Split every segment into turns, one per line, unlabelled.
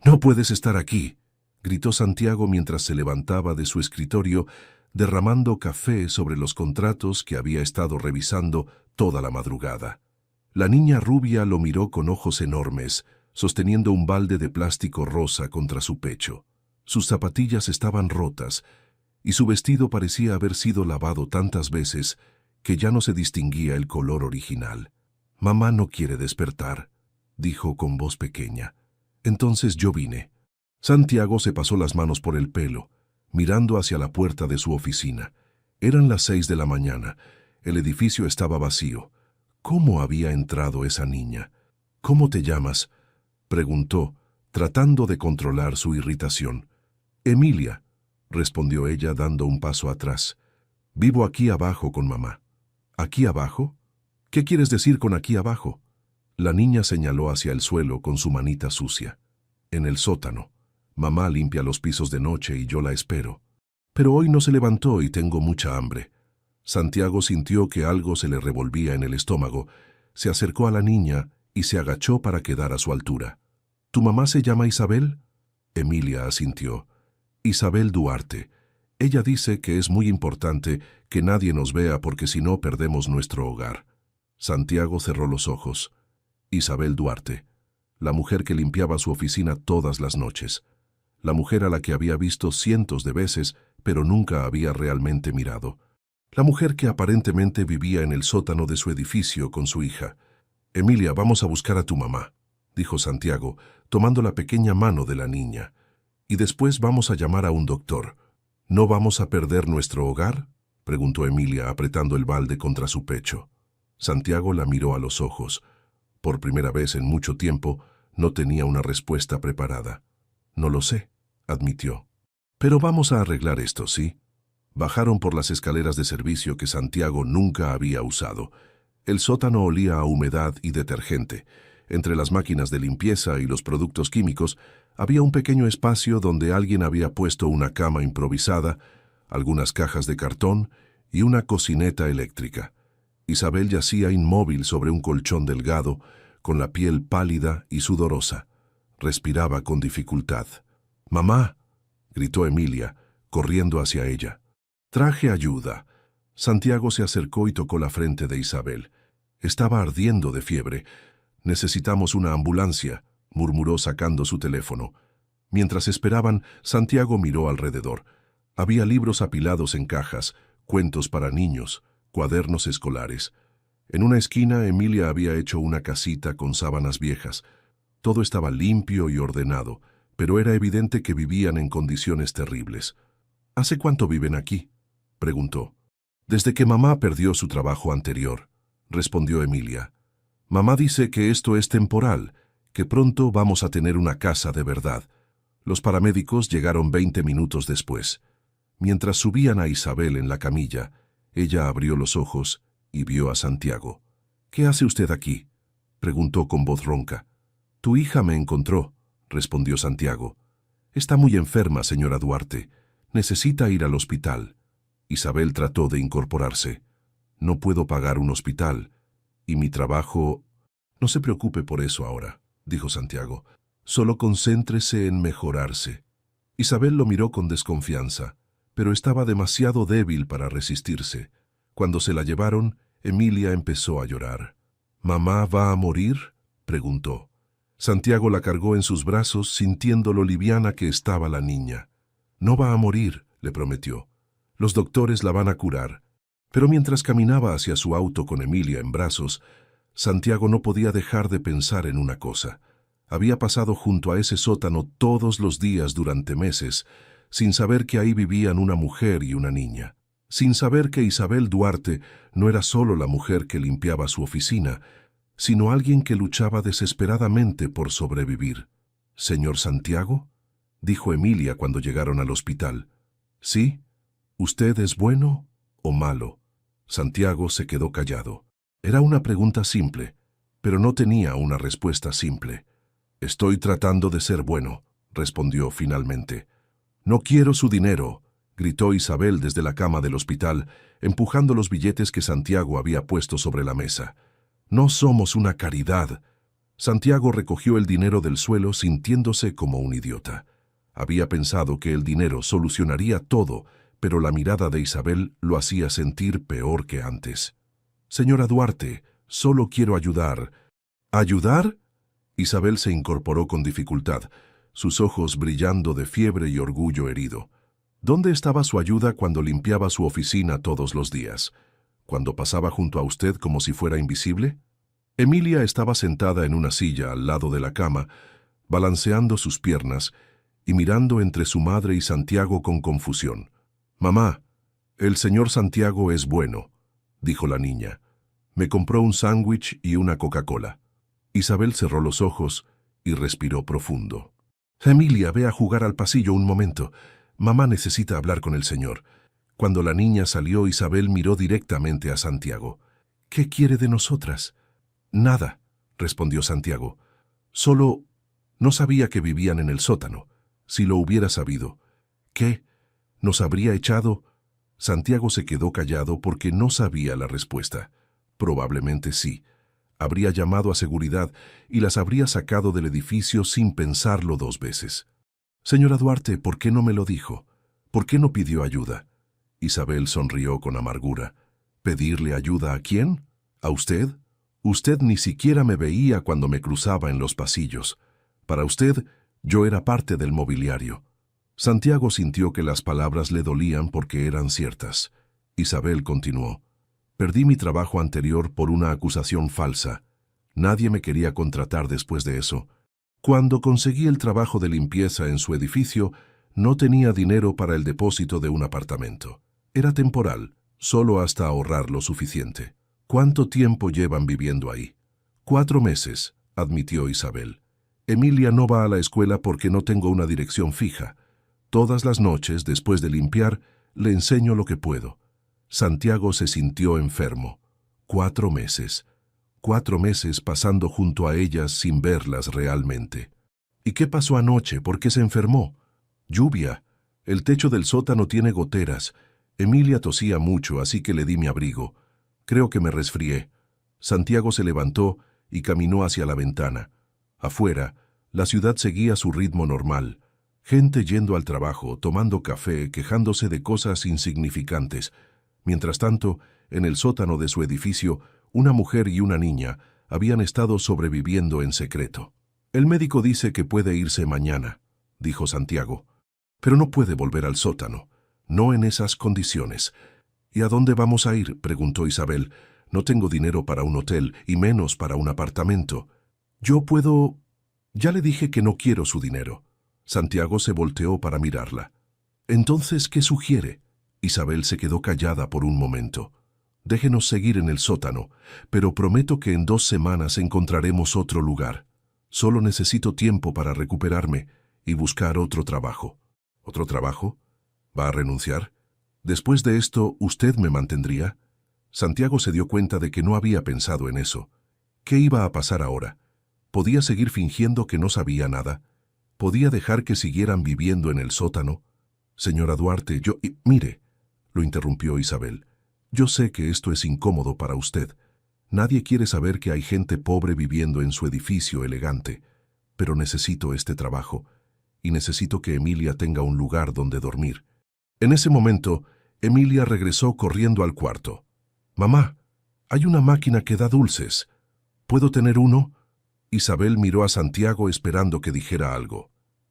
«No puedes estar aquí», gritó Santiago mientras se levantaba de su escritorio, derramando café sobre los contratos que había estado revisando toda la madrugada. La niña rubia lo miró con ojos enormes, sosteniendo un balde de plástico rosa contra su pecho. Sus zapatillas estaban rotas, y su vestido parecía haber sido lavado tantas veces que ya no se distinguía el color original. «Mamá no quiere despertar», dijo con voz pequeña. «Entonces yo vine». Santiago se pasó las manos por el pelo, mirando hacia la puerta de su oficina. Eran las 6 de la mañana. El edificio estaba vacío. ¿Cómo había entrado esa niña? «¿Cómo te llamas?», preguntó, tratando de controlar su irritación. «Emilia», respondió ella dando un paso atrás. «Vivo aquí abajo con mamá». «¿Aquí abajo? ¿Qué quieres decir con aquí abajo?». La niña señaló hacia el suelo con su manita sucia. «En el sótano. Mamá limpia los pisos de noche y yo la espero. Pero hoy no se levantó y tengo mucha hambre». Santiago sintió que algo se le revolvía en el estómago. Se acercó a la niña y se agachó para quedar a su altura. «¿Tu mamá se llama Isabel?». Emilia asintió. «Isabel Duarte. Ella dice que es muy importante que nadie nos vea porque si no perdemos nuestro hogar». Santiago cerró los ojos. Isabel Duarte, la mujer que limpiaba su oficina todas las noches. La mujer a la que había visto cientos de veces, pero nunca había realmente mirado. La mujer que aparentemente vivía en el sótano de su edificio con su hija. «Emilia, vamos a buscar a tu mamá», dijo Santiago, tomando la pequeña mano de la niña. «Y después vamos a llamar a un doctor». «¿No vamos a perder nuestro hogar?», preguntó Emilia apretando el balde contra su pecho. Santiago la miró a los ojos. Por primera vez en mucho tiempo, no tenía una respuesta preparada. «No lo sé», admitió. «Pero vamos a arreglar esto, ¿sí?». Bajaron por las escaleras de servicio que Santiago nunca había usado. El sótano olía a humedad y detergente. Entre las máquinas de limpieza y los productos químicos, había un pequeño espacio donde alguien había puesto una cama improvisada, algunas cajas de cartón y una cocineta eléctrica. Isabel yacía inmóvil sobre un colchón delgado, con la piel pálida y sudorosa. Respiraba con dificultad. «¡Mamá!», gritó Emilia, corriendo hacia ella. «Traje ayuda». Santiago se acercó y tocó la frente de Isabel. Estaba ardiendo de fiebre. «Necesitamos una ambulancia», murmuró sacando su teléfono. Mientras esperaban, Santiago miró alrededor. Había libros apilados en cajas, cuentos para niños, cuadernos escolares. En una esquina, Emilia había hecho una casita con sábanas viejas. Todo estaba limpio y ordenado, pero era evidente que vivían en condiciones terribles. «¿Hace cuánto viven aquí?», preguntó. «Desde que mamá perdió su trabajo anterior», respondió Emilia. «Mamá dice que esto es temporal, que pronto vamos a tener una casa de verdad». Los paramédicos llegaron 20 minutos después. Mientras subían a Isabel en la camilla, ella abrió los ojos y vio a Santiago. «¿Qué hace usted aquí?», preguntó con voz ronca. «Tu hija me encontró», respondió Santiago. «Está muy enferma, señora Duarte. Necesita ir al hospital». Isabel trató de incorporarse. «No puedo pagar un hospital. Y mi trabajo...». «No se preocupe por eso ahora», dijo Santiago. «Solo concéntrese en mejorarse». Isabel lo miró con desconfianza, pero estaba demasiado débil para resistirse. Cuando se la llevaron, Emilia empezó a llorar. «¿Mamá va a morir?», preguntó. Santiago la cargó en sus brazos, sintiendo lo liviana que estaba la niña. «No va a morir», le prometió. «Los doctores la van a curar». Pero mientras caminaba hacia su auto con Emilia en brazos, Santiago no podía dejar de pensar en una cosa. Había pasado junto a ese sótano todos los días durante meses, sin saber que ahí vivían una mujer y una niña. Sin saber que Isabel Duarte no era solo la mujer que limpiaba su oficina, sino alguien que luchaba desesperadamente por sobrevivir. «¿Señor Santiago?», dijo Emilia cuando llegaron al hospital. «¿Sí? ¿Usted es bueno o malo?». Santiago se quedó callado. Era una pregunta simple, pero no tenía una respuesta simple. «Estoy tratando de ser bueno», respondió finalmente. «No quiero su dinero», gritó Isabel desde la cama del hospital, empujando los billetes que Santiago había puesto sobre la mesa. «No somos una caridad». Santiago recogió el dinero del suelo sintiéndose como un idiota. Había pensado que el dinero solucionaría todo, pero la mirada de Isabel lo hacía sentir peor que antes. «Señora Duarte, solo quiero ayudar». «¿Ayudar?». Isabel se incorporó con dificultad, sus ojos brillando de fiebre y orgullo herido. ¿Dónde estaba su ayuda cuando limpiaba su oficina todos los días? ¿Cuando pasaba junto a usted como si fuera invisible? Emilia estaba sentada en una silla al lado de la cama, balanceando sus piernas y mirando entre su madre y Santiago con confusión. «Mamá, el señor Santiago es bueno», dijo la niña. «Me compró un sándwich y una Coca-Cola». Isabel cerró los ojos y respiró profundo. «Emilia, ve a jugar al pasillo un momento. Mamá necesita hablar con el señor». Cuando la niña salió, Isabel miró directamente a Santiago. «¿Qué quiere de nosotras?». «Nada», respondió Santiago. «Solo no sabía que vivían en el sótano. Si lo hubiera sabido». «¿Qué? ¿Nos habría echado?». Santiago se quedó callado porque no sabía la respuesta. Probablemente sí. Habría llamado a seguridad y las habría sacado del edificio sin pensarlo 2 veces. «Señora Duarte, ¿por qué no me lo dijo? ¿Por qué no pidió ayuda?». Isabel sonrió con amargura. «¿Pedirle ayuda a quién? ¿A usted? Usted ni siquiera me veía cuando me cruzaba en los pasillos. Para usted, yo era parte del mobiliario». Santiago sintió que las palabras le dolían porque eran ciertas. Isabel continuó. «Perdí mi trabajo anterior por una acusación falsa. Nadie me quería contratar después de eso. Cuando conseguí el trabajo de limpieza en su edificio, no tenía dinero para el depósito de un apartamento. Era temporal, solo hasta ahorrar lo suficiente». «¿Cuánto tiempo llevan viviendo ahí?». «4 meses», admitió Isabel. «Emilia no va a la escuela porque no tengo una dirección fija. Todas las noches, después de limpiar, le enseño lo que puedo». Santiago se sintió enfermo. 4 meses. 4 meses pasando junto a ellas sin verlas realmente. «¿Y qué pasó anoche? ¿Por qué se enfermó?». «Lluvia. El techo del sótano tiene goteras. Emilia tosía mucho, así que le di mi abrigo. Creo que me resfrié». Santiago se levantó y caminó hacia la ventana. Afuera, la ciudad seguía su ritmo normal. Gente yendo al trabajo, tomando café, quejándose de cosas insignificantes. Mientras tanto, en el sótano de su edificio, una mujer y una niña habían estado sobreviviendo en secreto. «El médico dice que puede irse mañana», dijo Santiago. «Pero no puede volver al sótano. No en esas condiciones». «¿Y a dónde vamos a ir?», preguntó Isabel. «No tengo dinero para un hotel y menos para un apartamento». «Yo puedo...». «Ya le dije que no quiero su dinero». Santiago se volteó para mirarla. «Entonces, ¿qué sugiere?». Isabel se quedó callada por un momento. «Déjenos seguir en el sótano, pero prometo que en 2 semanas encontraremos otro lugar. Solo necesito tiempo para recuperarme y buscar otro trabajo». «¿Otro trabajo? ¿Va a renunciar? Después de esto, ¿usted me mantendría?». Santiago se dio cuenta de que no había pensado en eso. ¿Qué iba a pasar ahora? ¿Podía seguir fingiendo que no sabía nada? ¿Podía dejar que siguieran viviendo en el sótano? «Señora Duarte, mire», lo interrumpió Isabel. «Yo sé que esto es incómodo para usted. Nadie quiere saber que hay gente pobre viviendo en su edificio elegante. Pero necesito este trabajo, y necesito que Emilia tenga un lugar donde dormir». En ese momento, Emilia regresó corriendo al cuarto. «Mamá, hay una máquina que da dulces. ¿Puedo tener uno?». Isabel miró a Santiago esperando que dijera algo,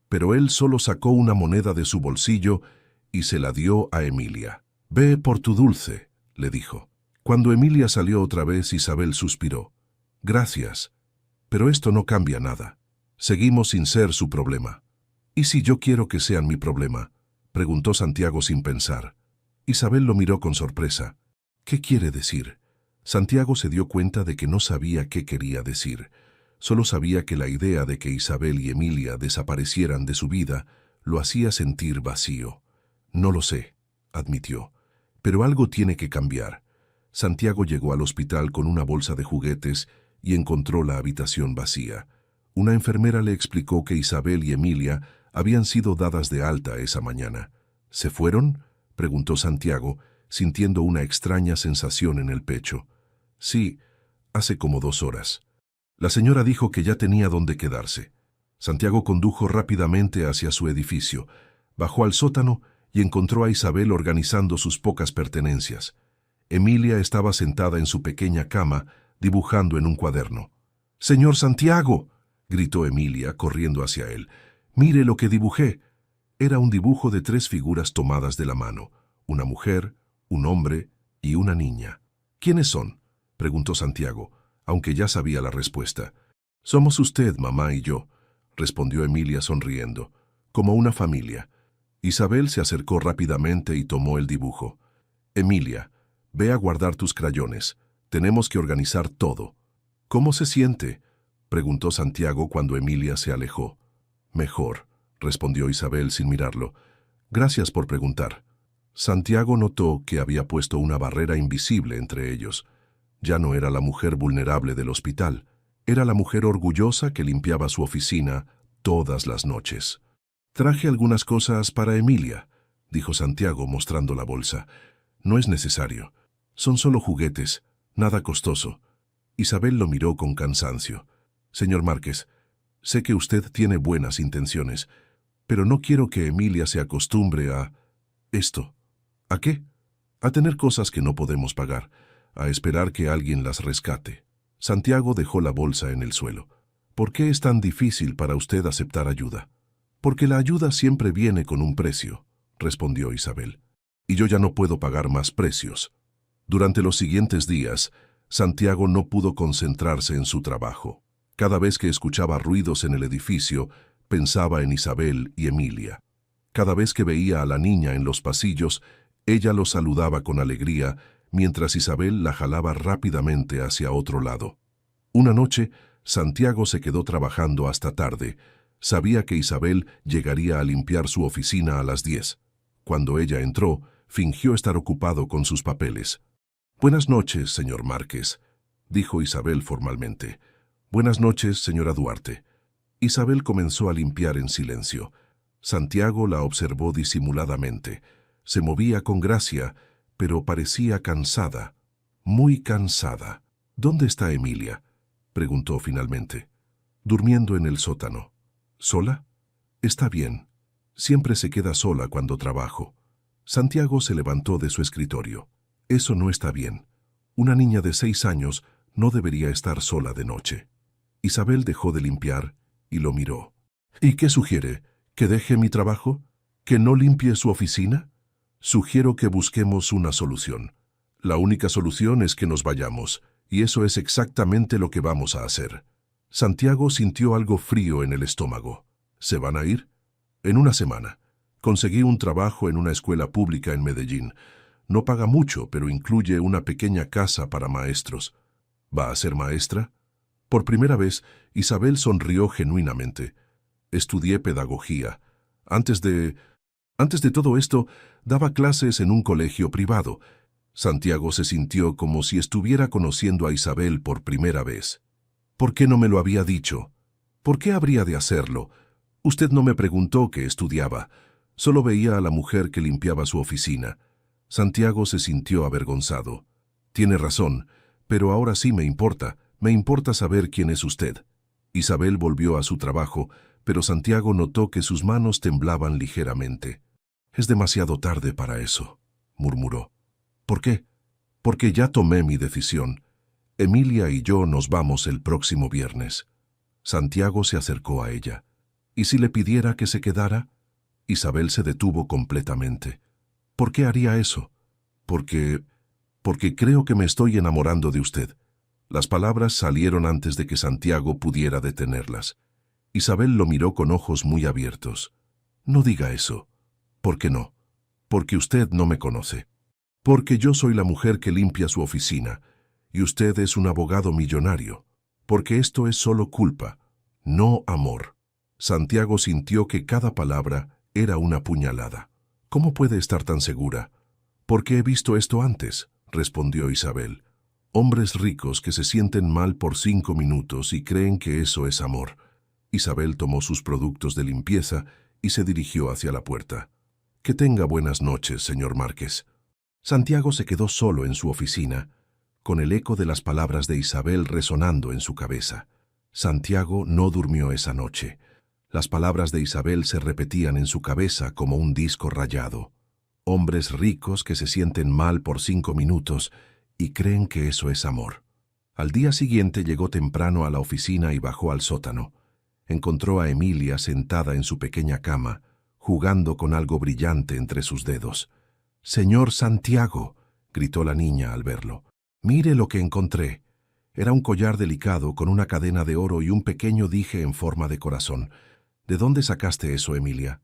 pero él solo sacó una moneda de su bolsillo y se la dio a Emilia. «Ve por tu dulce», le dijo. Cuando Emilia salió otra vez, Isabel suspiró. «Gracias, pero esto no cambia nada. Seguimos sin ser su problema». «¿Y si yo quiero que sean mi problema?», preguntó Santiago sin pensar. Isabel lo miró con sorpresa. «¿Qué quiere decir?». Santiago se dio cuenta de que no sabía qué quería decir. Solo sabía que la idea de que Isabel y Emilia desaparecieran de su vida lo hacía sentir vacío. «No lo sé», admitió, «pero algo tiene que cambiar». Santiago llegó al hospital con una bolsa de juguetes y encontró la habitación vacía. Una enfermera le explicó que Isabel y Emilia habían sido dadas de alta esa mañana. «¿Se fueron?», preguntó Santiago, sintiendo una extraña sensación en el pecho. «Sí, hace como 2 horas». La señora dijo que ya tenía dónde quedarse. Santiago condujo rápidamente hacia su edificio, bajó al sótano y encontró a Isabel organizando sus pocas pertenencias. Emilia estaba sentada en su pequeña cama, dibujando en un cuaderno. «¡Señor Santiago!», gritó Emilia, corriendo hacia él. «¡Mire lo que dibujé!». Era un dibujo de 3 figuras tomadas de la mano, una mujer, un hombre y una niña. «¿Quiénes son?», preguntó Santiago, aunque ya sabía la respuesta. «Somos usted, mamá y yo», respondió Emilia sonriendo, «como una familia». Isabel se acercó rápidamente y tomó el dibujo. «Emilia, ve a guardar tus crayones. Tenemos que organizar todo». «¿Cómo se siente?», preguntó Santiago cuando Emilia se alejó. «Mejor», respondió Isabel sin mirarlo. «Gracias por preguntar». Santiago notó que había puesto una barrera invisible entre ellos. Ya no era la mujer vulnerable del hospital, era la mujer orgullosa que limpiaba su oficina todas las noches. «Traje algunas cosas para Emilia», dijo Santiago mostrando la bolsa. «No es necesario. Son solo juguetes, nada costoso». Isabel lo miró con cansancio. «Señor Márquez, sé que usted tiene buenas intenciones, pero no quiero que Emilia se acostumbre a... esto». «¿A qué?». «A tener cosas que no podemos pagar, a esperar que alguien las rescate». Santiago dejó la bolsa en el suelo. «¿Por qué es tan difícil para usted aceptar ayuda?». «Porque la ayuda siempre viene con un precio», respondió Isabel. «Y yo ya no puedo pagar más precios». Durante los siguientes días, Santiago no pudo concentrarse en su trabajo. Cada vez que escuchaba ruidos en el edificio, pensaba en Isabel y Emilia. Cada vez que veía a la niña en los pasillos, ella lo saludaba con alegría, mientras Isabel la jalaba rápidamente hacia otro lado. Una noche, Santiago se quedó trabajando hasta tarde. Sabía que Isabel llegaría a limpiar su oficina a las 10. Cuando ella entró, fingió estar ocupado con sus papeles. «Buenas noches, señor Márquez», dijo Isabel formalmente. «Buenas noches, señora Duarte». Isabel comenzó a limpiar en silencio. Santiago la observó disimuladamente. Se movía con gracia, pero parecía cansada, muy cansada. «¿Dónde está Emilia?», preguntó finalmente. «Durmiendo en el sótano». «¿Sola?». «Está bien. Siempre se queda sola cuando trabajo». Santiago se levantó de su escritorio. «Eso no está bien. Una niña de 6 años no debería estar sola de noche». Isabel dejó de limpiar y lo miró. «¿Y qué sugiere? ¿Que deje mi trabajo? ¿Que no limpie su oficina?». «Sugiero que busquemos una solución. La única solución es que nos vayamos, y eso es exactamente lo que vamos a hacer». Santiago sintió algo frío en el estómago. «¿Se van a ir?». «En una semana. Conseguí un trabajo en una escuela pública en Medellín. No paga mucho, pero incluye una pequeña casa para maestros». «¿Va a ser maestra?». Por primera vez, Isabel sonrió genuinamente. «Estudié pedagogía. Antes de todo esto, daba clases en un colegio privado». Santiago se sintió como si estuviera conociendo a Isabel por primera vez. «¿Por qué no me lo había dicho?». «¿Por qué habría de hacerlo? Usted no me preguntó qué estudiaba. Solo veía a la mujer que limpiaba su oficina». Santiago se sintió avergonzado. «Tiene razón, pero ahora sí me importa saber quién es usted». Isabel volvió a su trabajo, pero Santiago notó que sus manos temblaban ligeramente. «Es demasiado tarde para eso», murmuró. «¿Por qué?». «Porque ya tomé mi decisión. Emilia y yo nos vamos el próximo viernes». Santiago se acercó a ella. «¿Y si le pidiera que se quedara?». Isabel se detuvo completamente. «¿Por qué haría eso?». Porque creo que me estoy enamorando de usted». Las palabras salieron antes de que Santiago pudiera detenerlas. Isabel lo miró con ojos muy abiertos. «No diga eso». «¿Por qué no?». «Porque usted no me conoce». «Porque yo soy la mujer que limpia su oficina, y usted es un abogado millonario». «Porque esto es solo culpa, no amor». Santiago sintió que cada palabra era una puñalada. «¿Cómo puede estar tan segura?». «Porque he visto esto antes», respondió Isabel. «Hombres ricos que se sienten mal por 5 minutos y creen que eso es amor». Isabel tomó sus productos de limpieza y se dirigió hacia la puerta. «Que tenga buenas noches, señor Márquez». Santiago se quedó solo en su oficina, con el eco de las palabras de Isabel resonando en su cabeza. Santiago no durmió esa noche. Las palabras de Isabel se repetían en su cabeza como un disco rayado. Hombres ricos que se sienten mal por 5 minutos y creen que eso es amor. Al día siguiente llegó temprano a la oficina y bajó al sótano. Encontró a Emilia sentada en su pequeña cama, jugando con algo brillante entre sus dedos. «Señor Santiago», gritó la niña al verlo. «Mire lo que encontré». Era un collar delicado con una cadena de oro y un pequeño dije en forma de corazón. «¿De dónde sacaste eso, Emilia?»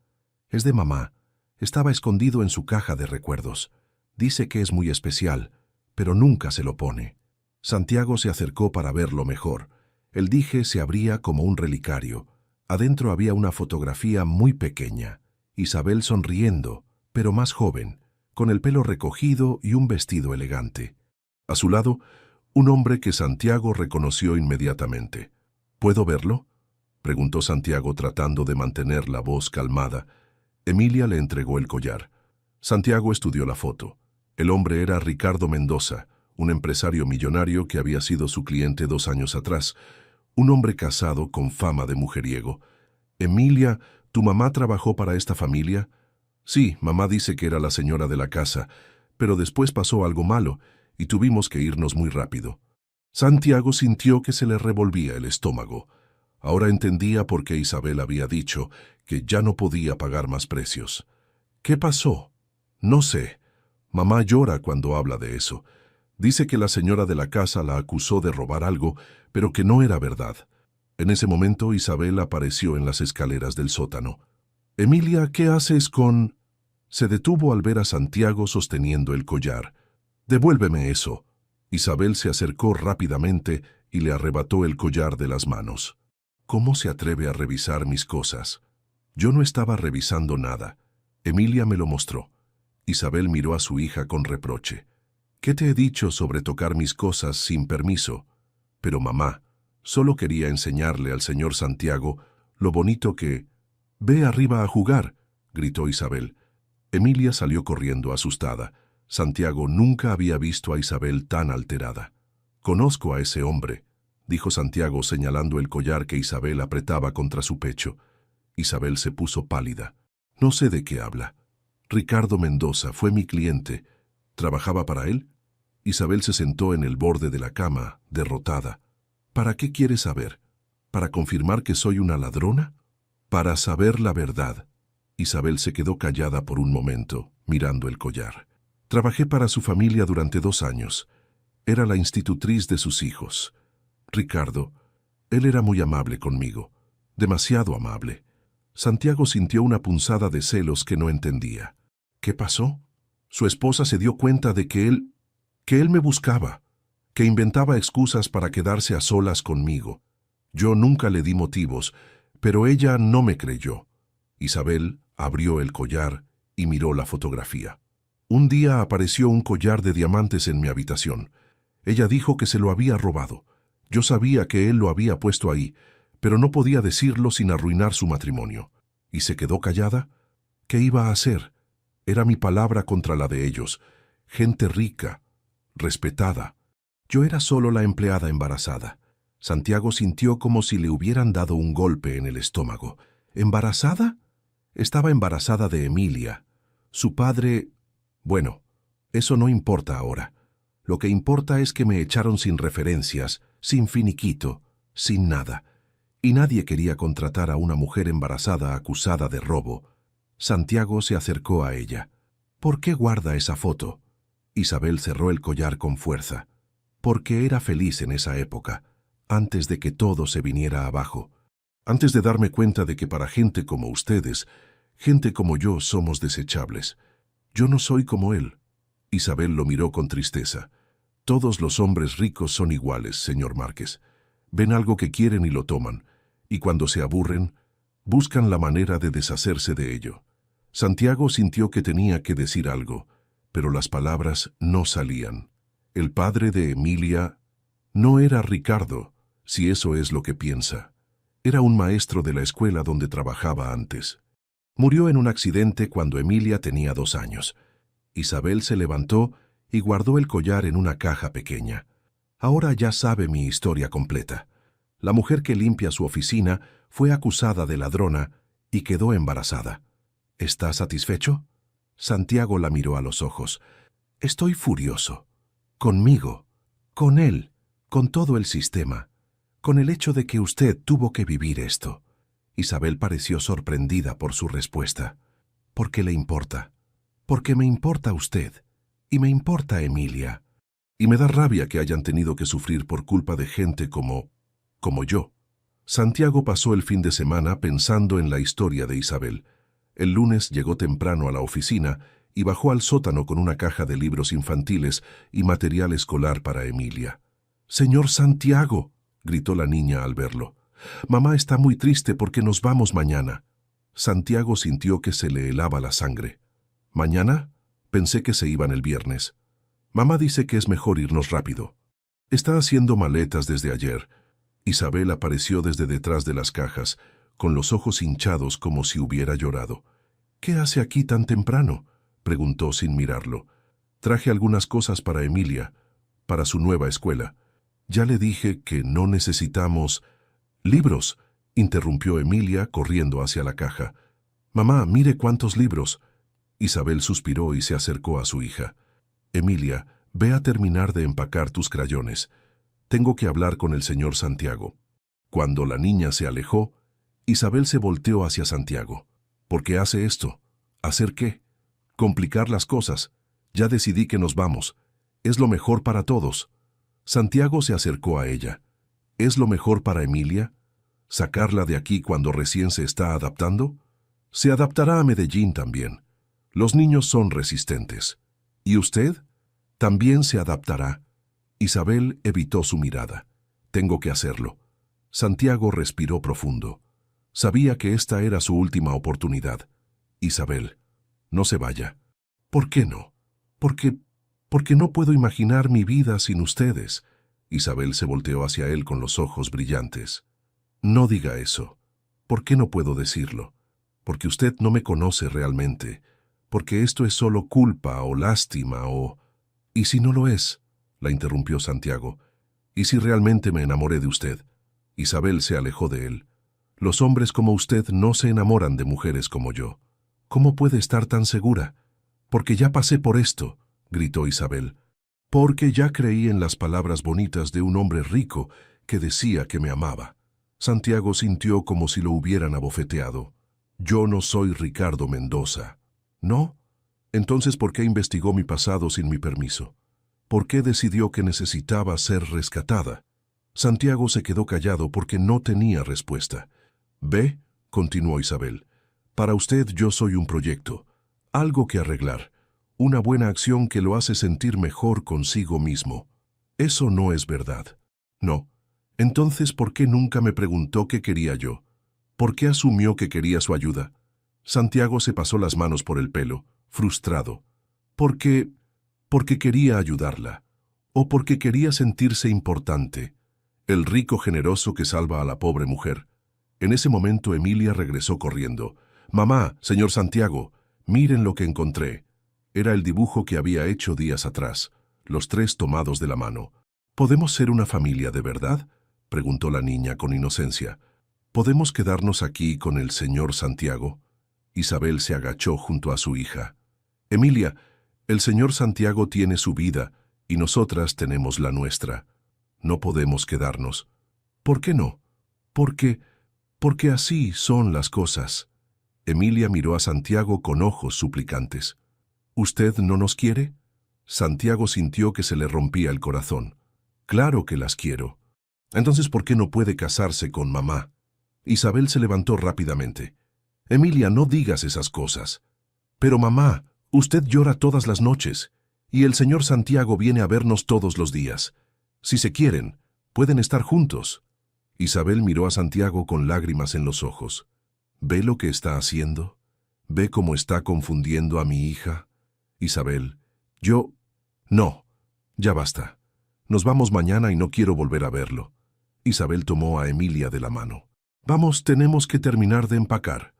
«Es de mamá. Estaba escondido en su caja de recuerdos. Dice que es muy especial, pero nunca se lo pone». Santiago se acercó para verlo mejor. El dije se abría como un relicario. Adentro había una fotografía muy pequeña. Isabel sonriendo, pero más joven, con el pelo recogido y un vestido elegante. A su lado, un hombre que Santiago reconoció inmediatamente. «¿Puedo verlo?», preguntó Santiago tratando de mantener la voz calmada. Emilia le entregó el collar. Santiago estudió la foto. El hombre era Ricardo Mendoza, un empresario millonario que había sido su cliente 2 años atrás, un hombre casado con fama de mujeriego. «Emilia, ¿tu mamá trabajó para esta familia?» «Sí, mamá dice que era la señora de la casa, pero después pasó algo malo y tuvimos que irnos muy rápido». Santiago sintió que se le revolvía el estómago. Ahora entendía por qué Isabel había dicho que ya no podía pagar más precios. «¿Qué pasó?» «No sé. Mamá llora cuando habla de eso. Dice que la señora de la casa la acusó de robar algo, pero que no era verdad». En ese momento Isabel apareció en las escaleras del sótano. «Emilia, ¿qué haces con...?» Se detuvo al ver a Santiago sosteniendo el collar. «Devuélveme eso». Isabel se acercó rápidamente y le arrebató el collar de las manos. «¿Cómo se atreve a revisar mis cosas?» «Yo no estaba revisando nada. Emilia me lo mostró». Isabel miró a su hija con reproche. «¿Qué te he dicho sobre tocar mis cosas sin permiso?» «Pero mamá, solo quería enseñarle al señor Santiago lo bonito que...» «Ve arriba a jugar», gritó Isabel. Emilia salió corriendo asustada. Santiago nunca había visto a Isabel tan alterada. «Conozco a ese hombre», dijo Santiago señalando el collar que Isabel apretaba contra su pecho. Isabel se puso pálida. «No sé de qué habla. Ricardo Mendoza fue mi cliente. ¿Trabajaba para él?» Isabel se sentó en el borde de la cama, derrotada. «¿Para qué quieres saber? ¿Para confirmar que soy una ladrona?» «Para saber la verdad». Isabel se quedó callada por un momento, mirando el collar. «Trabajé para su familia durante 2 años. Era la institutriz de sus hijos. Ricardo, él era muy amable conmigo, demasiado amable». Santiago sintió una punzada de celos que no entendía. ¿Qué pasó? Su esposa se dio cuenta de que él me buscaba, que inventaba excusas para quedarse a solas conmigo. Yo nunca le di motivos, pero ella no me creyó. Isabel abrió el collar y miró la fotografía. Un día apareció un collar de diamantes en mi habitación. Ella dijo que se lo había robado. Yo sabía que él lo había puesto ahí, pero no podía decirlo sin arruinar su matrimonio. ¿Y se quedó callada? ¿Qué iba a hacer? Era mi palabra contra la de ellos. Gente rica, respetada. Yo era solo la empleada embarazada. Santiago sintió como si le hubieran dado un golpe en el estómago. ¿Embarazada? Estaba embarazada de Emilia. Su padre... Bueno, eso no importa ahora. Lo que importa es que me echaron sin referencias, sin finiquito, sin nada. Y nadie quería contratar a una mujer embarazada acusada de robo. Santiago se acercó a ella. ¿Por qué guarda esa foto? Isabel cerró el collar con fuerza. Porque era feliz en esa época, antes de que todo se viniera abajo. Antes de darme cuenta de que para gente como ustedes, gente como yo somos desechables. Yo no soy como él. Isabel lo miró con tristeza. Todos los hombres ricos son iguales, señor Márquez. Ven algo que quieren y lo toman, y cuando se aburren, buscan la manera de deshacerse de ello. Santiago sintió que tenía que decir algo, pero las palabras no salían. El padre de Emilia no era Ricardo, si eso es lo que piensa. Era un maestro de la escuela donde trabajaba antes. Murió en un accidente cuando Emilia tenía 2 años. Isabel se levantó y guardó el collar en una caja pequeña. Ahora ya sabe mi historia completa. La mujer que limpia su oficina fue acusada de ladrona y quedó embarazada. ¿Está satisfecho? Santiago la miró a los ojos. Estoy furioso. Conmigo, con él, con todo el sistema, con el hecho de que usted tuvo que vivir esto. Isabel pareció sorprendida por su respuesta. ¿Por qué le importa? Porque me importa usted, y me importa Emilia. Y me da rabia que hayan tenido que sufrir por culpa de gente como yo. Santiago pasó el fin de semana pensando en la historia de Isabel. El lunes llegó temprano a la oficina y bajó al sótano con una caja de libros infantiles y material escolar para Emilia. «¡Señor Santiago!», gritó la niña al verlo. «Mamá está muy triste porque nos vamos mañana». Santiago sintió que se le helaba la sangre. «¿Mañana? Pensé que se iban el viernes. Mamá dice que es mejor irnos rápido. Está haciendo maletas desde ayer». Isabel apareció desde detrás de las cajas, con los ojos hinchados como si hubiera llorado. «¿Qué hace aquí tan temprano?», preguntó sin mirarlo. «Traje algunas cosas para Emilia, para su nueva escuela. Ya le dije que no necesitamos...» «¡Libros!», interrumpió Emilia corriendo hacia la caja. «Mamá, mire cuántos libros». Isabel suspiró y se acercó a su hija. «Emilia, ve a terminar de empacar tus crayones. Tengo que hablar con el señor Santiago». Cuando la niña se alejó, Isabel se volteó hacia Santiago. «¿Por qué hace esto? ¿Hacer qué? Complicar las cosas. Ya decidí que nos vamos. Es lo mejor para todos». Santiago se acercó a ella. «¿Es lo mejor para Emilia? ¿Sacarla de aquí cuando recién se está adaptando? Se adaptará a Medellín también. Los niños son resistentes. ¿Y usted? También se adaptará». Isabel evitó su mirada. «Tengo que hacerlo». Santiago respiró profundo. Sabía que esta era su última oportunidad. «Isabel, no se vaya». «¿Por qué no? Porque no puedo imaginar mi vida sin ustedes». Isabel se volteó hacia él con los ojos brillantes. «No diga eso. ¿Por qué no puedo decirlo? Porque usted no me conoce realmente. Porque esto es solo culpa o lástima o...» «¿Y si no lo es?», la interrumpió Santiago. «¿Y si realmente me enamoré de usted?». Isabel se alejó de él. «Los hombres como usted no se enamoran de mujeres como yo». «¿Cómo puede estar tan segura?». «Porque ya pasé por esto», gritó Isabel. «Porque ya creí en las palabras bonitas de un hombre rico que decía que me amaba». Santiago sintió como si lo hubieran abofeteado. «Yo no soy Ricardo Mendoza». «¿No? Entonces, ¿por qué investigó mi pasado sin mi permiso? ¿Por qué decidió que necesitaba ser rescatada?». Santiago se quedó callado porque no tenía respuesta. «Ve», continuó Isabel, «para usted yo soy un proyecto, algo que arreglar, una buena acción que lo hace sentir mejor consigo mismo. Eso no es verdad». «No. Entonces, ¿por qué nunca me preguntó qué quería yo? ¿Por qué asumió que quería su ayuda?». Santiago se pasó las manos por el pelo, frustrado. Porque quería ayudarla, o porque quería sentirse importante. El rico generoso que salva a la pobre mujer. En ese momento Emilia regresó corriendo. «Mamá, señor Santiago, miren lo que encontré». Era el dibujo que había hecho días atrás, los tres tomados de la mano. «¿Podemos ser una familia de verdad?», preguntó la niña con inocencia. «¿Podemos quedarnos aquí con el señor Santiago?». Isabel se agachó junto a su hija. «Emilia, el señor Santiago tiene su vida y nosotras tenemos la nuestra. No podemos quedarnos». «¿Por qué no?». Porque así son las cosas». Emilia miró a Santiago con ojos suplicantes. «¿Usted no nos quiere?». Santiago sintió que se le rompía el corazón. «Claro que las quiero». «Entonces, ¿por qué no puede casarse con mamá?». Isabel se levantó rápidamente. «Emilia, no digas esas cosas». «Pero mamá, usted llora todas las noches, y el señor Santiago viene a vernos todos los días. Si se quieren, pueden estar juntos». Isabel miró a Santiago con lágrimas en los ojos. «¿Ve lo que está haciendo? ¿Ve cómo está confundiendo a mi hija?». «Isabel, yo...». «No, ya basta. Nos vamos mañana y no quiero volver a verlo». Isabel tomó a Emilia de la mano. «Vamos, tenemos que terminar de empacar».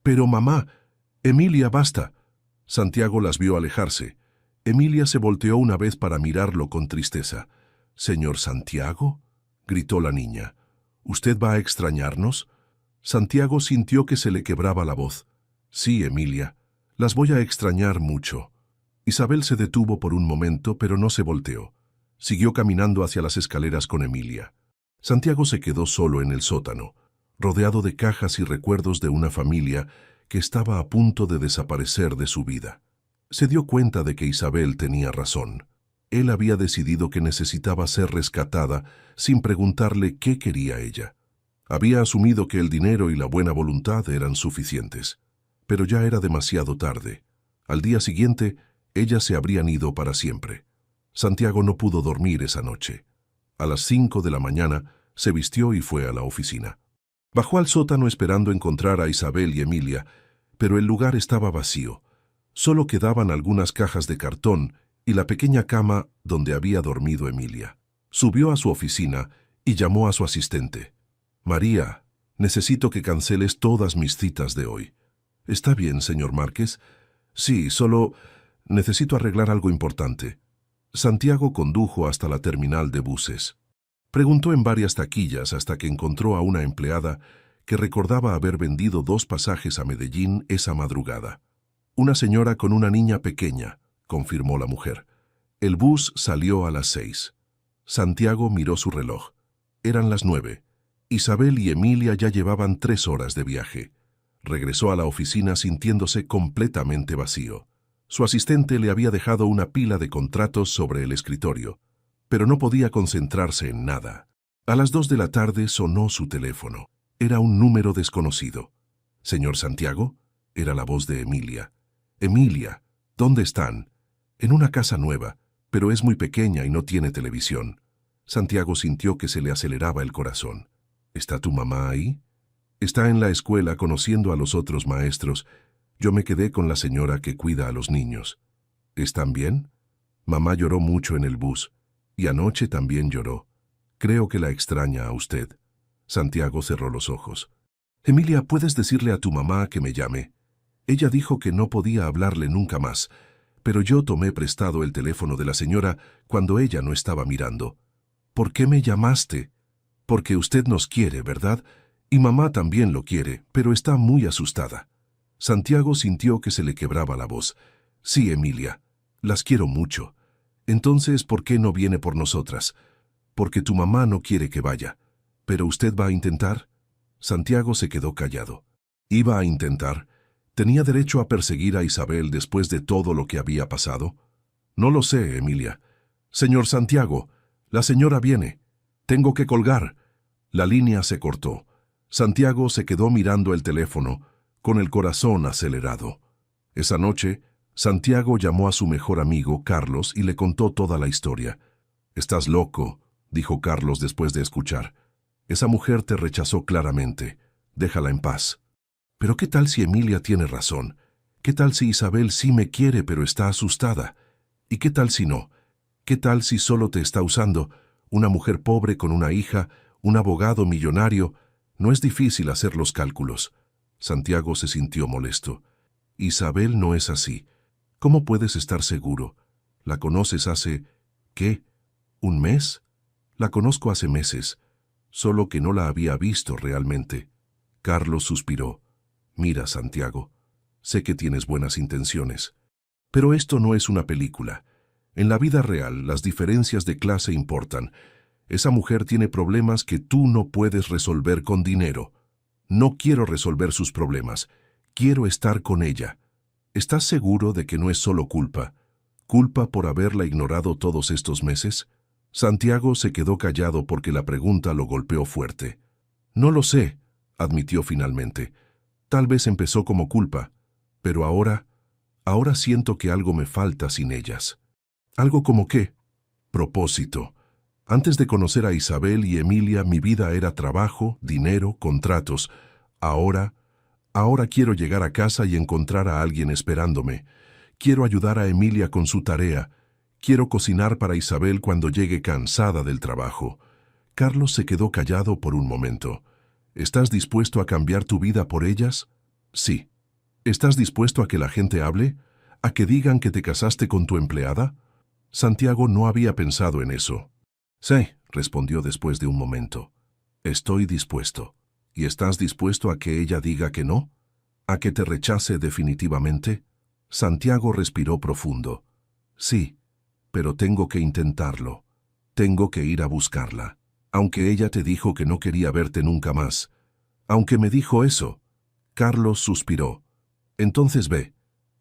«Pero mamá...». «Emilia, basta». Santiago las vio alejarse. Emilia se volteó una vez para mirarlo con tristeza. «¿Señor Santiago?», gritó la niña. ¿Usted va a extrañarnos? Santiago sintió que se le quebraba la voz. Sí, Emilia, las voy a extrañar mucho. Isabel se detuvo por un momento, pero no se volteó. Siguió caminando hacia las escaleras con Emilia. Santiago se quedó solo en el sótano, rodeado de cajas y recuerdos de una familia que estaba a punto de desaparecer de su vida. Se dio cuenta de que Isabel tenía razón. Él había decidido que necesitaba ser rescatada sin preguntarle qué quería ella. Había asumido que el dinero y la buena voluntad eran suficientes. Pero ya era demasiado tarde. Al día siguiente, ellas se habrían ido para siempre. Santiago no pudo dormir esa noche. A las 5 de la mañana, se vistió y fue a la oficina. Bajó al sótano esperando encontrar a Isabel y Emilia, pero el lugar estaba vacío. Solo quedaban algunas cajas de cartón y la pequeña cama donde había dormido Emilia. Subió a su oficina y llamó a su asistente. María, necesito que canceles todas mis citas de hoy. ¿Está bien, señor Márquez? Sí, solo necesito arreglar algo importante. Santiago condujo hasta la terminal de buses. Preguntó en varias taquillas hasta que encontró a una empleada que recordaba haber vendido 2 pasajes a Medellín esa madrugada. Una señora con una niña pequeña, confirmó la mujer. El bus salió a las 6. Santiago miró su reloj. Eran las 9. Isabel y Emilia ya llevaban 3 horas de viaje. Regresó a la oficina sintiéndose completamente vacío. Su asistente le había dejado una pila de contratos sobre el escritorio, pero no podía concentrarse en nada. A las 2 de la tarde sonó su teléfono. Era un número desconocido. «¿Señor Santiago?» Era la voz de Emilia. «Emilia, ¿dónde están?» «En una casa nueva, pero es muy pequeña y no tiene televisión». Santiago sintió que se le aceleraba el corazón. «¿Está tu mamá ahí?» «Está en la escuela conociendo a los otros maestros. Yo me quedé con la señora que cuida a los niños». «¿Están bien?» «Mamá lloró mucho en el bus. Y anoche también lloró. Creo que la extraña a usted». Santiago cerró los ojos. «Emilia, ¿puedes decirle a tu mamá que me llame? Ella dijo que no podía hablarle nunca más, pero yo tomé prestado el teléfono de la señora cuando ella no estaba mirando». «¿Por qué me llamaste?» «Porque usted nos quiere, ¿verdad? Y mamá también lo quiere, pero está muy asustada». Santiago sintió que se le quebraba la voz. «Sí, Emilia, las quiero mucho. Entonces, ¿por qué no viene por nosotras?» «Porque tu mamá no quiere que vaya. ¿Pero usted va a intentar?» Santiago se quedó callado. ¿Iba a intentar? ¿Tenía derecho a perseguir a Isabel después de todo lo que había pasado? «No lo sé, Emilia». «Señor Santiago, la señora viene. Tengo que colgar». La línea se cortó. Santiago se quedó mirando el teléfono, con el corazón acelerado. Esa noche, Santiago llamó a su mejor amigo, Carlos, y le contó toda la historia. «Estás loco», dijo Carlos después de escuchar. «Esa mujer te rechazó claramente. Déjala en paz». «Pero ¿qué tal si Emilia tiene razón? ¿Qué tal si Isabel sí me quiere pero está asustada? ¿Y qué tal si no? ¿Qué tal si solo te está usando? Una mujer pobre con una hija, un abogado millonario. No es difícil hacer los cálculos». Santiago se sintió molesto. «Isabel no es así. ¿Cómo puedes estar seguro? ¿La conoces hace, qué, un mes?» «La conozco hace meses, solo que no la había visto realmente». Carlos suspiró. «Mira, Santiago, sé que tienes buenas intenciones, pero esto no es una película. En la vida real, las diferencias de clase importan. Esa mujer tiene problemas que tú no puedes resolver con dinero. No quiero resolver sus problemas. Quiero estar con ella. ¿Estás seguro de que no es solo culpa? ¿Culpa por haberla ignorado todos estos meses?» Santiago se quedó callado porque la pregunta lo golpeó fuerte. «No lo sé», admitió finalmente. «Tal vez empezó como culpa, pero ahora siento que algo me falta sin ellas». «¿Algo como qué?» «Propósito. Antes de conocer a Isabel y Emilia, mi vida era trabajo, dinero, contratos. Ahora quiero llegar a casa y encontrar a alguien esperándome. Quiero ayudar a Emilia con su tarea. Quiero cocinar para Isabel cuando llegue cansada del trabajo». Carlos se quedó callado por un momento. «¿Estás dispuesto a cambiar tu vida por ellas?» «Sí». «¿Estás dispuesto a que la gente hable? ¿A que digan que te casaste con tu empleada?» Santiago no había pensado en eso. «Sí», respondió después de un momento. Estoy dispuesto. ¿Y estás dispuesto a que ella diga que no? ¿A que te rechace definitivamente? Santiago respiró profundo. Sí, pero tengo que intentarlo. Tengo que ir a buscarla. Aunque ella te dijo que no quería verte nunca más. Aunque me dijo eso. Carlos suspiró. Entonces ve.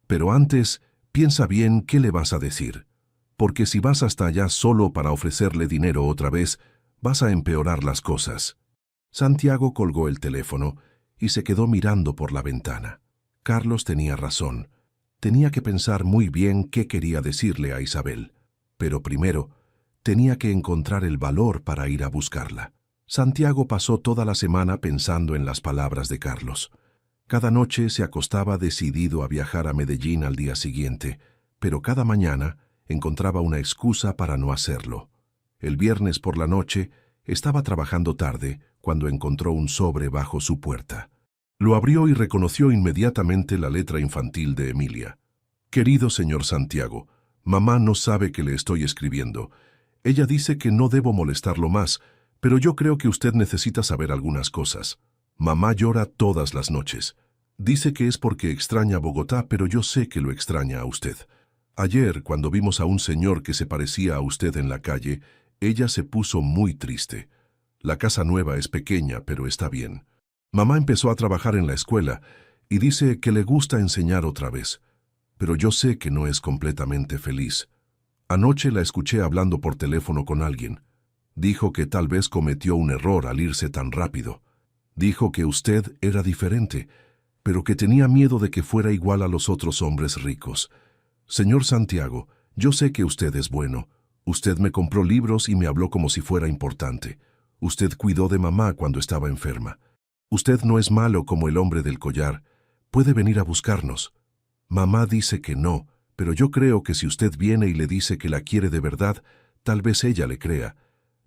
Pero antes, piensa bien qué le vas a decir. Porque si vas hasta allá solo para ofrecerle dinero otra vez, vas a empeorar las cosas. Santiago colgó el teléfono y se quedó mirando por la ventana. Carlos tenía razón. Tenía que pensar muy bien qué quería decirle a Isabel. Pero primero, tenía que encontrar el valor para ir a buscarla. Santiago pasó toda la semana pensando en las palabras de Carlos. Cada noche se acostaba decidido a viajar a Medellín al día siguiente, pero cada mañana encontraba una excusa para no hacerlo. El viernes por la noche estaba trabajando tarde cuando encontró un sobre bajo su puerta. Lo abrió y reconoció inmediatamente la letra infantil de Emilia. Querido señor Santiago, mamá no sabe que le estoy escribiendo. Ella dice que no debo molestarlo más, pero yo creo que usted necesita saber algunas cosas. Mamá llora todas las noches. Dice que es porque extraña Bogotá, pero yo sé que lo extraña a usted. Ayer, cuando vimos a un señor que se parecía a usted en la calle, ella se puso muy triste. La casa nueva es pequeña, pero está bien. Mamá empezó a trabajar en la escuela y dice que le gusta enseñar otra vez. Pero yo sé que no es completamente feliz. Anoche la escuché hablando por teléfono con alguien. Dijo que tal vez cometió un error al irse tan rápido. Dijo que usted era diferente, pero que tenía miedo de que fuera igual a los otros hombres ricos. Señor Santiago, yo sé que usted es bueno. Usted me compró libros y me habló como si fuera importante. Usted cuidó de mamá cuando estaba enferma. Usted no es malo como el hombre del collar. Puede venir a buscarnos. Mamá dice que no, pero yo creo que si usted viene y le dice que la quiere de verdad, tal vez ella le crea.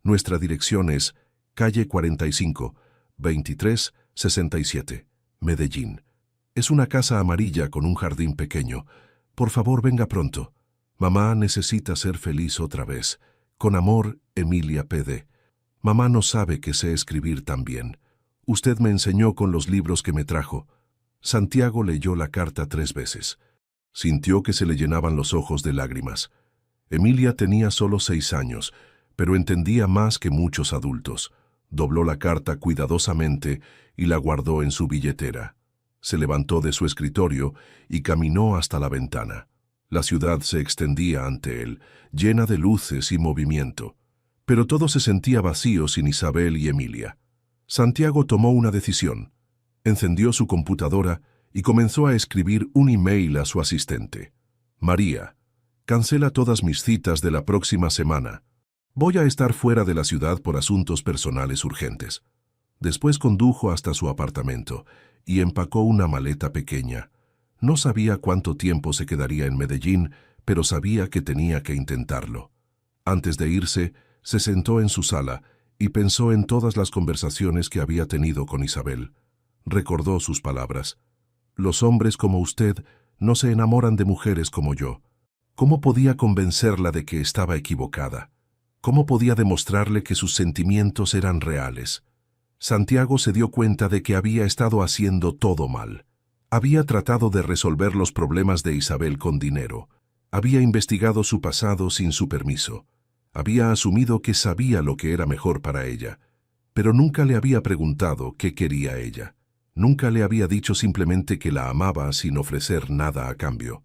Nuestra dirección es calle 45, 2367, Medellín. Es una casa amarilla con un jardín pequeño. Por favor, venga pronto. Mamá necesita ser feliz otra vez. Con amor, Emilia P.D. Mamá no sabe que sé escribir tan bien. Usted me enseñó con los libros que me trajo. Santiago leyó la carta 3 veces. Sintió que se le llenaban los ojos de lágrimas. Emilia tenía solo 6 años, pero entendía más que muchos adultos. Dobló la carta cuidadosamente y la guardó en su billetera. Se levantó de su escritorio y caminó hasta la ventana. La ciudad se extendía ante él, llena de luces y movimiento. Pero todo se sentía vacío sin Isabel y Emilia. Santiago tomó una decisión. Encendió su computadora y comenzó a escribir un email a su asistente. María, cancela todas mis citas de la próxima semana. Voy a estar fuera de la ciudad por asuntos personales urgentes. Después condujo hasta su apartamento y empacó una maleta pequeña. No sabía cuánto tiempo se quedaría en Medellín, pero sabía que tenía que intentarlo. Antes de irse, se sentó en su sala y pensó en todas las conversaciones que había tenido con Isabel. Recordó sus palabras. Los hombres como usted no se enamoran de mujeres como yo. ¿Cómo podía convencerla de que estaba equivocada? ¿Cómo podía demostrarle que sus sentimientos eran reales? Santiago se dio cuenta de que había estado haciendo todo mal. Había tratado de resolver los problemas de Isabel con dinero. Había investigado su pasado sin su permiso. Había asumido que sabía lo que era mejor para ella, pero nunca le había preguntado qué quería ella. Nunca le había dicho simplemente que la amaba sin ofrecer nada a cambio.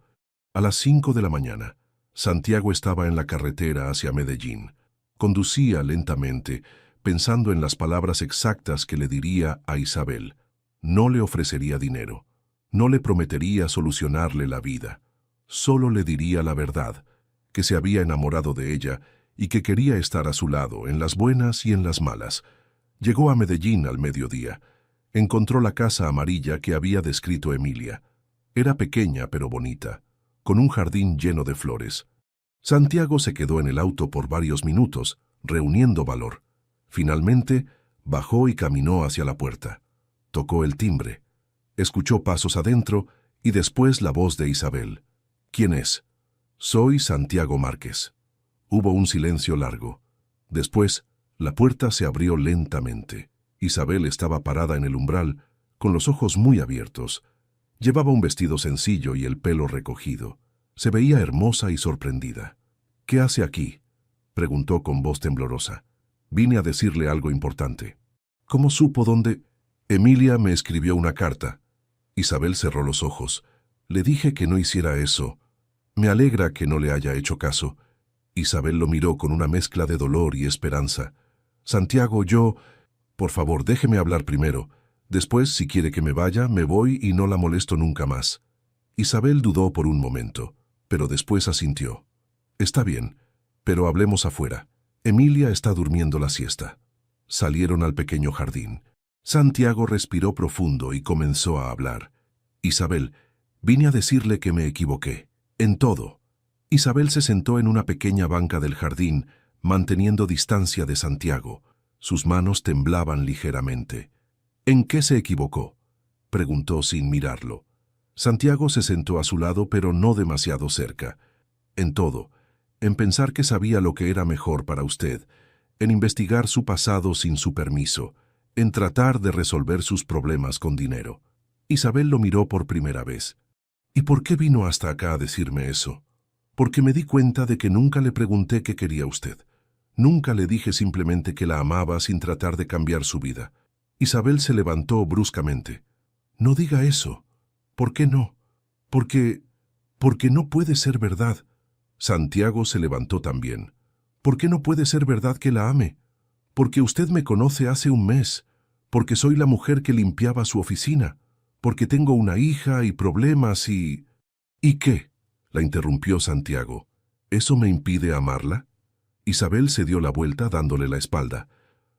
A las 5 de la mañana, Santiago estaba en la carretera hacia Medellín. Conducía lentamente, pensando en las palabras exactas que le diría a Isabel. No le ofrecería dinero. No le prometería solucionarle la vida. Solo le diría la verdad, que se había enamorado de ella y que quería estar a su lado en las buenas y en las malas. Llegó a Medellín al mediodía. Encontró la casa amarilla que había descrito Emilia. Era pequeña pero bonita, con un jardín lleno de flores. Santiago se quedó en el auto por varios minutos, reuniendo valor. Finalmente, bajó y caminó hacia la puerta. Tocó el timbre. Escuchó pasos adentro y después la voz de Isabel. ¿Quién es? Soy Santiago Márquez. Hubo un silencio largo. Después, la puerta se abrió lentamente. Isabel estaba parada en el umbral, con los ojos muy abiertos. Llevaba un vestido sencillo y el pelo recogido. Se veía hermosa y sorprendida. «¿Qué hace aquí?», preguntó con voz temblorosa. «Vine a decirle algo importante». «¿Cómo supo dónde?» «Emilia me escribió una carta». Isabel cerró los ojos. «Le dije que no hiciera eso. Me alegra que no le haya hecho caso». Isabel lo miró con una mezcla de dolor y esperanza. «Santiago, yo... Por favor, déjeme hablar primero. Después, si quiere que me vaya, me voy y no la molesto nunca más». Isabel dudó por un momento, pero después asintió. «Está bien, pero hablemos afuera. Emilia está durmiendo la siesta». Salieron al pequeño jardín. Santiago respiró profundo y comenzó a hablar. «Isabel, vine a decirle que me equivoqué. En todo». Isabel se sentó en una pequeña banca del jardín, manteniendo distancia de Santiago. Sus manos temblaban ligeramente. «¿En qué se equivocó?», preguntó sin mirarlo. Santiago se sentó a su lado, pero no demasiado cerca. «En todo. En pensar que sabía lo que era mejor para usted, en investigar su pasado sin su permiso, en tratar de resolver sus problemas con dinero». Isabel lo miró por primera vez. «¿Y por qué vino hasta acá a decirme eso?». «Porque me di cuenta de que nunca le pregunté qué quería usted. Nunca le dije simplemente que la amaba sin tratar de cambiar su vida». Isabel se levantó bruscamente. «No diga eso». «¿Por qué no?». Porque no puede ser verdad». Santiago se levantó también. «¿Por qué no puede ser verdad que la ame? Porque usted me conoce hace un mes. Porque soy la mujer que limpiaba su oficina. Porque tengo una hija y problemas y...» «¿Y qué?», la interrumpió Santiago. «¿Eso me impide amarla?». Isabel se dio la vuelta dándole la espalda.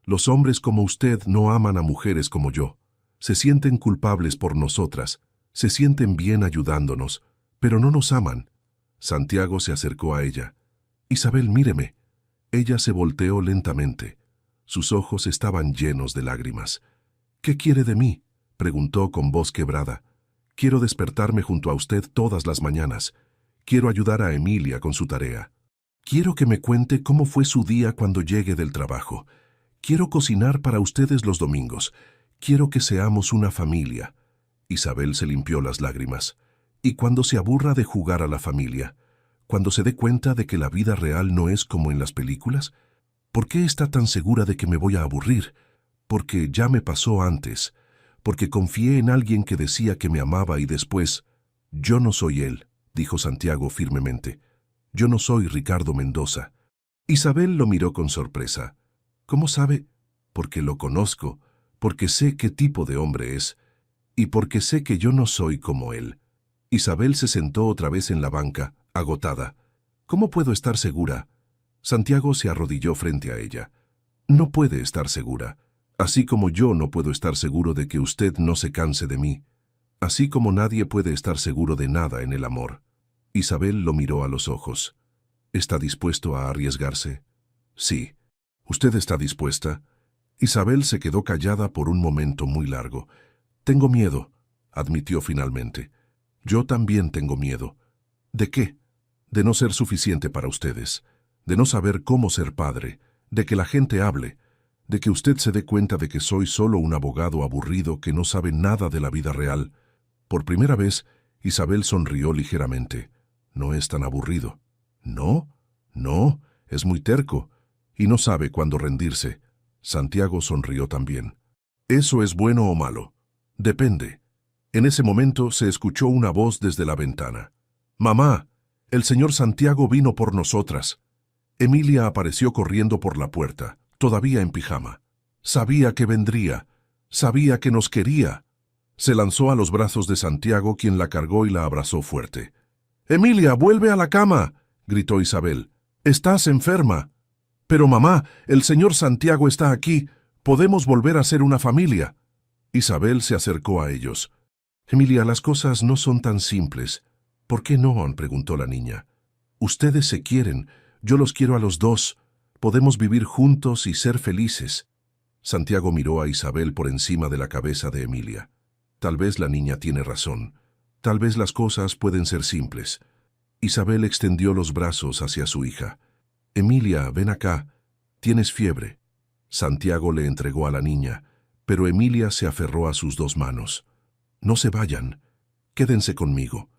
«Los hombres como usted no aman a mujeres como yo. Se sienten culpables por nosotras, se sienten bien ayudándonos, pero no nos aman». Santiago se acercó a ella. «Isabel, míreme». Ella se volteó lentamente. Sus ojos estaban llenos de lágrimas. «¿Qué quiere de mí?», preguntó con voz quebrada. «Quiero despertarme junto a usted todas las mañanas. Quiero ayudar a Emilia con su tarea. Quiero que me cuente cómo fue su día cuando llegue del trabajo. Quiero cocinar para ustedes los domingos. Quiero que seamos una familia». Isabel se limpió las lágrimas. «Y cuando se aburra de jugar a la familia, cuando se dé cuenta de que la vida real no es como en las películas, ¿por qué está tan segura de que me voy a aburrir? Porque ya me pasó antes. Porque confié en alguien que decía que me amaba y después... Yo no soy él», dijo Santiago firmemente. «Yo no soy Ricardo Mendoza». Isabel lo miró con sorpresa. «¿Cómo sabe?». «Porque lo conozco, porque sé qué tipo de hombre es, y porque sé que yo no soy como él». Isabel se sentó otra vez en la banca, agotada. «¿Cómo puedo estar segura?». Santiago se arrodilló frente a ella. «No puede estar segura, así como yo no puedo estar seguro de que usted no se canse de mí, así como nadie puede estar seguro de nada en el amor». Isabel lo miró a los ojos. «¿Está dispuesto a arriesgarse?». «Sí». «¿Usted está dispuesta?». Isabel se quedó callada por un momento muy largo. «Tengo miedo», admitió finalmente. «Yo también tengo miedo». «¿De qué?». «De no ser suficiente para ustedes, de no saber cómo ser padre, de que la gente hable, de que usted se dé cuenta de que soy solo un abogado aburrido que no sabe nada de la vida real». Por primera vez, Isabel sonrió ligeramente. «No es tan aburrido». «¿No? No, es muy terco, y no sabe cuándo rendirse». Santiago sonrió también. «¿Eso es bueno o malo?». «Depende». En ese momento se escuchó una voz desde la ventana. «Mamá, el señor Santiago vino por nosotras». Emilia apareció corriendo por la puerta, todavía en pijama. Sabía que vendría, sabía que nos quería. Se lanzó a los brazos de Santiago, quien la cargó y la abrazó fuerte. «Emilia, vuelve a la cama», gritó Isabel. «Estás enferma». «Pero mamá, el señor Santiago está aquí. Podemos volver a ser una familia». Isabel se acercó a ellos. «Emilia, las cosas no son tan simples». «¿Por qué no?», preguntó la niña. «Ustedes se quieren. Yo los quiero a los dos. Podemos vivir juntos y ser felices». Santiago miró a Isabel por encima de la cabeza de Emilia. Tal vez la niña tiene razón. Tal vez las cosas pueden ser simples. Isabel extendió los brazos hacia su hija. «Emilia, ven acá. Tienes fiebre». Santiago le entregó a la niña. pero Emilia se aferró a sus dos manos. «No se vayan. Quédense conmigo».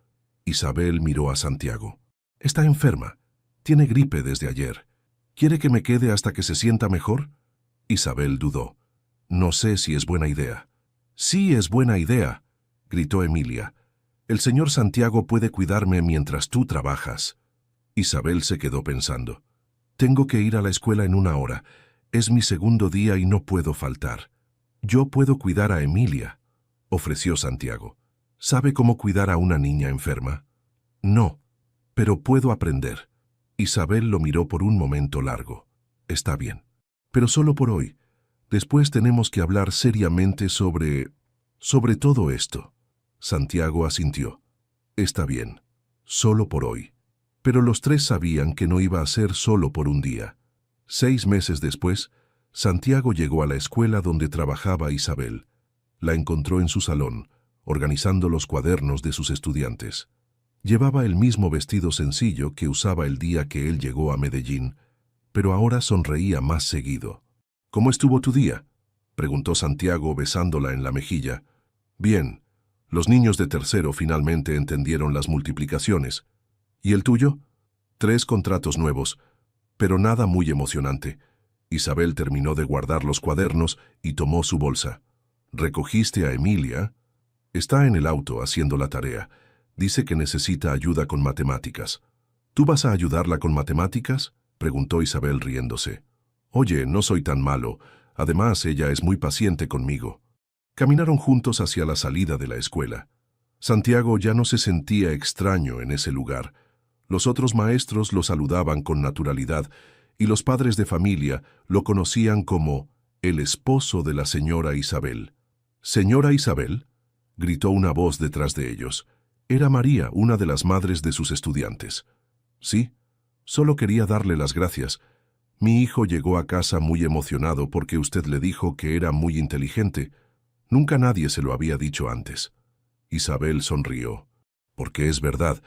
Isabel miró a Santiago. «Está enferma. Tiene gripe desde ayer. ¿Quiere que me quede hasta que se sienta mejor?» Isabel dudó. «No sé si es buena idea». «Sí es buena idea», gritó Emilia. «El señor Santiago puede cuidarme mientras tú trabajas». Isabel se quedó pensando. «Tengo que ir a la escuela en 1 hora. Es mi segundo día y no puedo faltar». «Yo puedo cuidar a Emilia», ofreció Santiago. «¿Sabe cómo cuidar a una niña enferma?» «No, pero puedo aprender». Isabel lo miró por un momento largo. «Está bien, pero solo por hoy. Después tenemos que hablar seriamente sobre todo esto». Santiago asintió. «Está bien, solo por hoy». Pero los tres sabían que no iba a ser solo por un día. 6 meses después, Santiago llegó a la escuela donde trabajaba Isabel. La encontró en su salón, organizando los cuadernos de sus estudiantes. Llevaba el mismo vestido sencillo que usaba el día que él llegó a Medellín, pero ahora sonreía más seguido. «¿Cómo estuvo tu día?», preguntó Santiago besándola en la mejilla. «Bien. Los niños de tercero finalmente entendieron las multiplicaciones. ¿Y el tuyo?». 3 contratos nuevos, pero nada muy emocionante. Isabel terminó de guardar los cuadernos y tomó su bolsa. «¿Recogiste a Emilia?». «Está en el auto haciendo la tarea. Dice que necesita ayuda con matemáticas». «¿Tú vas a ayudarla con matemáticas?», preguntó Isabel riéndose. «Oye, no soy tan malo. Además, ella es muy paciente conmigo». Caminaron juntos hacia la salida de la escuela. Santiago ya no se sentía extraño en ese lugar. Los otros maestros lo saludaban con naturalidad y los padres de familia lo conocían como el esposo de la señora Isabel. «¿Señora Isabel?», gritó una voz detrás de ellos. Era María, una de las madres de sus estudiantes. «Sí, solo quería darle las gracias. Mi hijo llegó a casa muy emocionado porque usted le dijo que era muy inteligente. Nunca nadie se lo había dicho antes». Isabel sonrió. «Porque es verdad,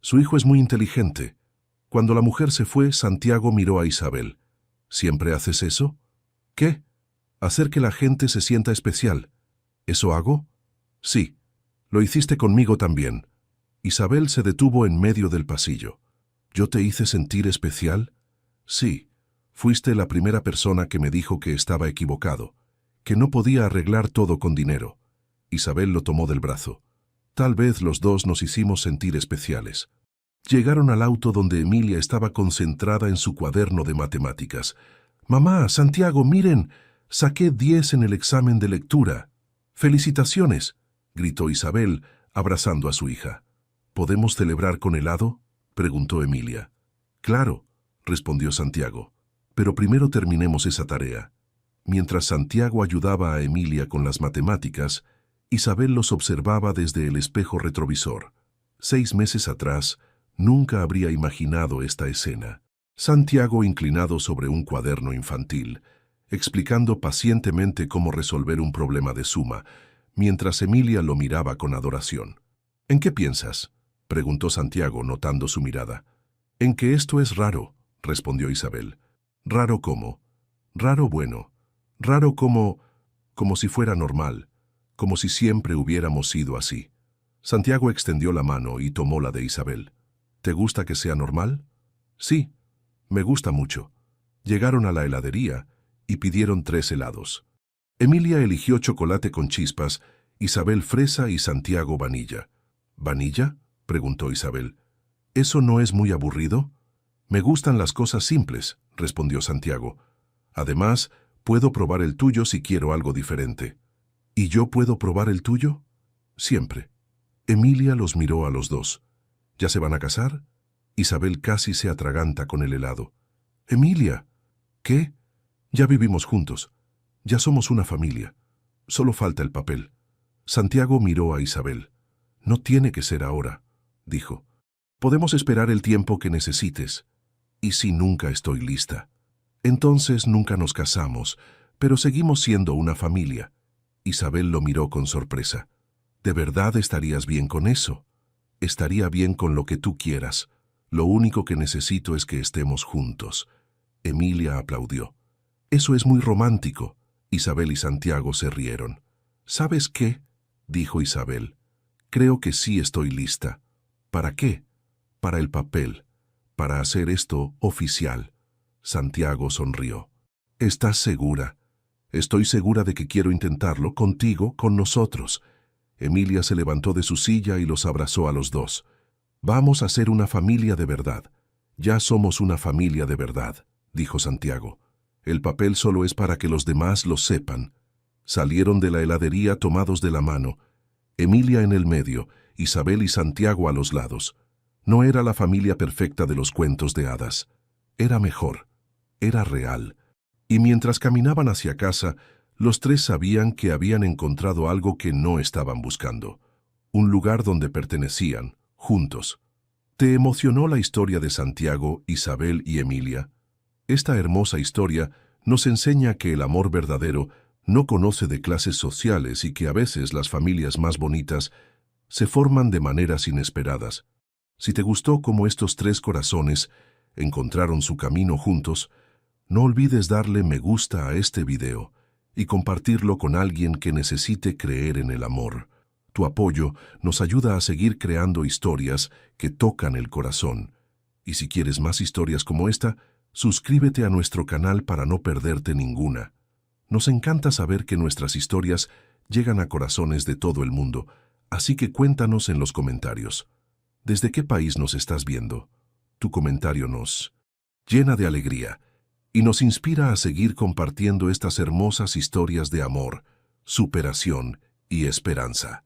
su hijo es muy inteligente». Cuando la mujer se fue, Santiago miró a Isabel. «¿Siempre haces eso?». «¿Qué?». «Hacer que la gente se sienta especial». «¿Eso hago?». «Sí. Lo hiciste conmigo también». Isabel se detuvo en medio del pasillo. «¿Yo te hice sentir especial?». «Sí. Fuiste la primera persona que me dijo que estaba equivocado, que no podía arreglar todo con dinero». Isabel lo tomó del brazo. «Tal vez los dos nos hicimos sentir especiales». Llegaron al auto donde Emilia estaba concentrada en su cuaderno de matemáticas. «Mamá, Santiago, miren, saqué 10 en el examen de lectura». «¡Felicitaciones!», gritó Isabel, abrazando a su hija. «¿Podemos celebrar con helado?», preguntó Emilia. «Claro», respondió Santiago, «pero primero terminemos esa tarea». Mientras Santiago ayudaba a Emilia con las matemáticas, Isabel los observaba desde el espejo retrovisor. 6 meses atrás, nunca habría imaginado esta escena. Santiago inclinado sobre un cuaderno infantil, explicando pacientemente cómo resolver un problema de suma, mientras Emilia lo miraba con adoración. «¿En qué piensas?», preguntó Santiago, notando su mirada. «En que esto es raro», respondió Isabel. «¿Raro cómo?». «Raro bueno. Raro como si fuera normal, como si siempre hubiéramos sido así». Santiago extendió la mano y tomó la de Isabel. «¿Te gusta que sea normal?». «Sí, me gusta mucho». Llegaron a la heladería y pidieron 3 helados. Emilia eligió chocolate con chispas, Isabel fresa y Santiago vanilla. «¿Vanilla?», preguntó Isabel. «¿Eso no es muy aburrido?». «Me gustan las cosas simples», respondió Santiago. «Además, puedo probar el tuyo si quiero algo diferente». «¿Y yo puedo probar el tuyo?». «Siempre». Emilia los miró a los dos. ¿Ya se van a casar? Isabel casi se atraganta con el helado. «Emilia». «¿Qué?». «Ya vivimos juntos. Ya somos una familia. Solo falta el papel». Santiago miró a Isabel. «No tiene que ser ahora», dijo. «Podemos esperar el tiempo que necesites». «¿Y si nunca estoy lista?». «Entonces nunca nos casamos, pero seguimos siendo una familia». Isabel lo miró con sorpresa. «¿De verdad estarías bien con eso?». «Estaría bien con lo que tú quieras. Lo único que necesito es que estemos juntos». Emilia aplaudió. «Eso es muy romántico». Isabel y Santiago se rieron. ¿Sabes qué?, dijo Isabel. Creo que sí estoy lista. ¿Para qué? Para el papel, para hacer esto oficial. Santiago sonrió. ¿Estás segura? Estoy segura de que quiero intentarlo contigo, con nosotros. Emilia se levantó de su silla y los abrazó a los dos. Vamos a ser una familia de verdad. Ya somos una familia de verdad, dijo Santiago. El papel solo es para que los demás lo sepan. Salieron de la heladería tomados de la mano. Emilia en el medio, Isabel y Santiago a los lados. No era la familia perfecta de los cuentos de hadas. Era mejor. Era real. Y mientras caminaban hacia casa, los tres sabían que habían encontrado algo que no estaban buscando. Un lugar donde pertenecían, juntos. ¿Te emocionó la historia de Santiago, Isabel y Emilia? Esta hermosa historia nos enseña que el amor verdadero no conoce de clases sociales y que a veces las familias más bonitas se forman de maneras inesperadas. Si te gustó cómo estos tres corazones encontraron su camino juntos, no olvides darle me gusta a este video y compartirlo con alguien que necesite creer en el amor. Tu apoyo nos ayuda a seguir creando historias que tocan el corazón. Y si quieres más historias como esta, suscríbete a nuestro canal para no perderte ninguna. Nos encanta saber que nuestras historias llegan a corazones de todo el mundo, así que cuéntanos en los comentarios. ¿Desde qué país nos estás viendo? Tu comentario nos llena de alegría y nos inspira a seguir compartiendo estas hermosas historias de amor, superación y esperanza.